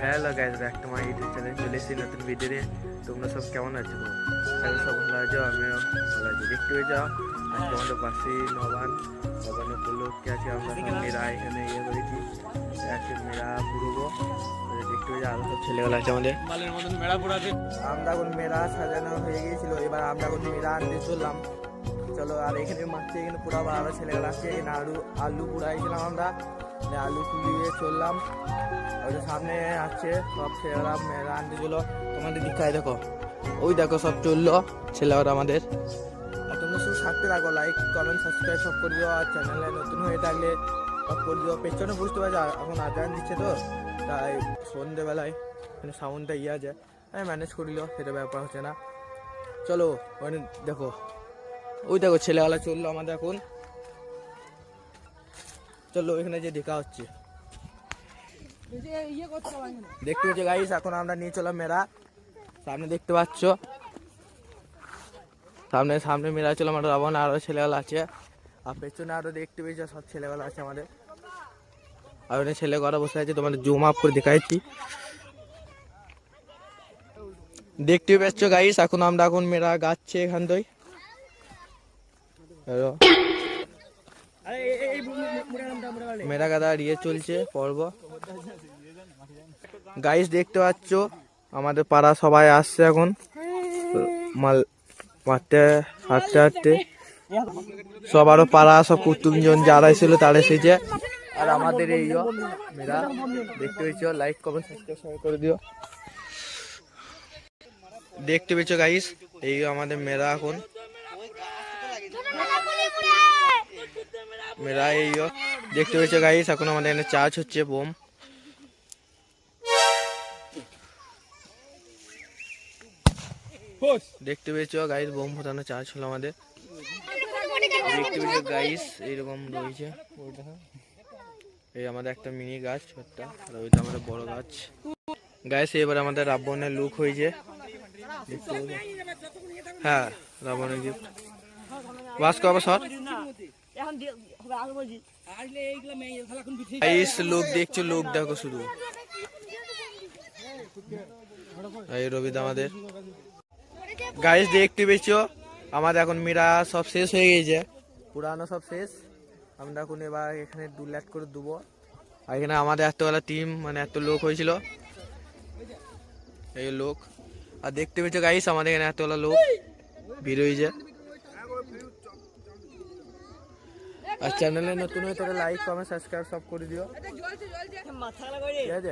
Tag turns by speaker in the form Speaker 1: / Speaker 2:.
Speaker 1: Hello guys, back to my YouTube channel. চলে এসেছি নতুন ভিডিও নিয়ে। তোমরা সব কেমন আছো? সব ভালো আছো? আমিও ভালো আছি। দেখতে পেয়ে যাও আজকে আমাদের পাশে নবান উপলক্ষে আছে। আমরা সব মেয়েরা এখানে করেছি, আজকে মেয়েরা পুরবো। দেখতে পেয়ে যাও আরো সব ছেলেগুলো আছে আমাদের। আমরা এখন মেয়েরা সাজানো হয়ে গিয়েছিল, এবার আমরা এখন মেয়েরা আনতে চললাম। চলো, আর এখানে মাঠে এখানে পুরাবো, আরো ছেলেগুলো আছে। এখানে আলু পুরাইছিলাম আমরা, আলু পুড়িয়ে চললাম। ওই সামনে আছে সব ছেলেরা মেয়েরা আনতে চলো। তোমাদের দিকটায় দেখো, ওই দেখো সব চললো ছেলেরা আমাদের। আর তোমরা শুধু সাথে রাখো, লাইক কমেন্ট সাবস্ক্রাইব সব করে দিও। আর চ্যানেলে নতুন হয়ে থাকলে সব করে দিও। পেছনে বুঝতে পারছো এখন আজান দিচ্ছে, তো তাই সন্ধ্যেবেলায় সাউন্ডটা আছে, আমি ম্যানেজ করিল, সেটা ব্যাপার হচ্ছে না। চলো ওখানে দেখো, ওই দেখো ছেলেবেলা চললো আমাদের এখন। চলো এখানে যে দেখা হচ্ছে, দেখতে পাচ্ছ গাইস, এখন আমরা নিয়ে চলাম মেয়েরা। সামনে দেখতে পাচ্ছ, সামনে মেয়েরা চলাম আমরা, রাবণ আরো ছেলেবেলা আছে। আর পেছনে আরো দেখতে পেয়েছ সব ছেলেবেলা আছে আমাদের। আর ওখানে ছেলে করা বসে আছে, তোমাদের জুম আপ করে দেখাচ্ছি। দেখতে পাচ্ছ গাইস, এখন মেয়েরা গাচ্ছে এখান থেকে। মেয়েরা গাদা ইয়ে চলছে পর্ব। গাইস দেখতে পাচ্ছ আমাদের পাড়া সবাই আসছে এখন মাল মারতে, হাঁটতে সব আরো পাড়া সব কুটুমজন যারা ছিল তারা এসেছে। আর আমাদের এই মেয়েরা দেখতে পেয়েছ, লাইক কমেন্ট সাবস্ক্রাইব করে দিও। দেখতে পেয়েছ গাইস, এই আমাদের মেয়েরা এখন মেয়েরা এই দেখতে পেয়েছ গাইস, এখন আমাদের এখানে চার্জ হচ্ছে বোম। দেখতে পেয়েছো গাইস, বোম ফোটানো চার্জ হলো আমাদের। দেখতে পেয়েছো গাইস, এইরকম রয়েছে। এই আমাদের একটা মিনি গাছ ছোট্ট, আর ওইটা আমাদের বড় গাছ। গাইস এবার আমাদের রাবণের লুক হয়েছে। হ্যাঁ, রাবণের গিফট বাস করবো সব গাইস। লুক দেখছো, লুক দেখো শুধু। এই রবিদা আমাদের গাইস দেখতে পেয়েছো, আমাদের এখন মীরা সব শেষ হয়ে গেছে, পুরানো সব শেষ। আমরা এখন এবার এখানে 2 লাখ করে দেবো। আর এখানে আমাদের এতবেলা টিম, মানে এত লোক হয়েছিল, এই লোক। আর দেখতে পেয়েছো গাইস, আমাদের এখানে এতবেলা লোক ভিড় হয়েছে। আর চ্যানেলে নতুন হয়ে তাহলে লাইক কমেন্ট সাবস্ক্রাইব সব করে দিও, ঠিক আছে।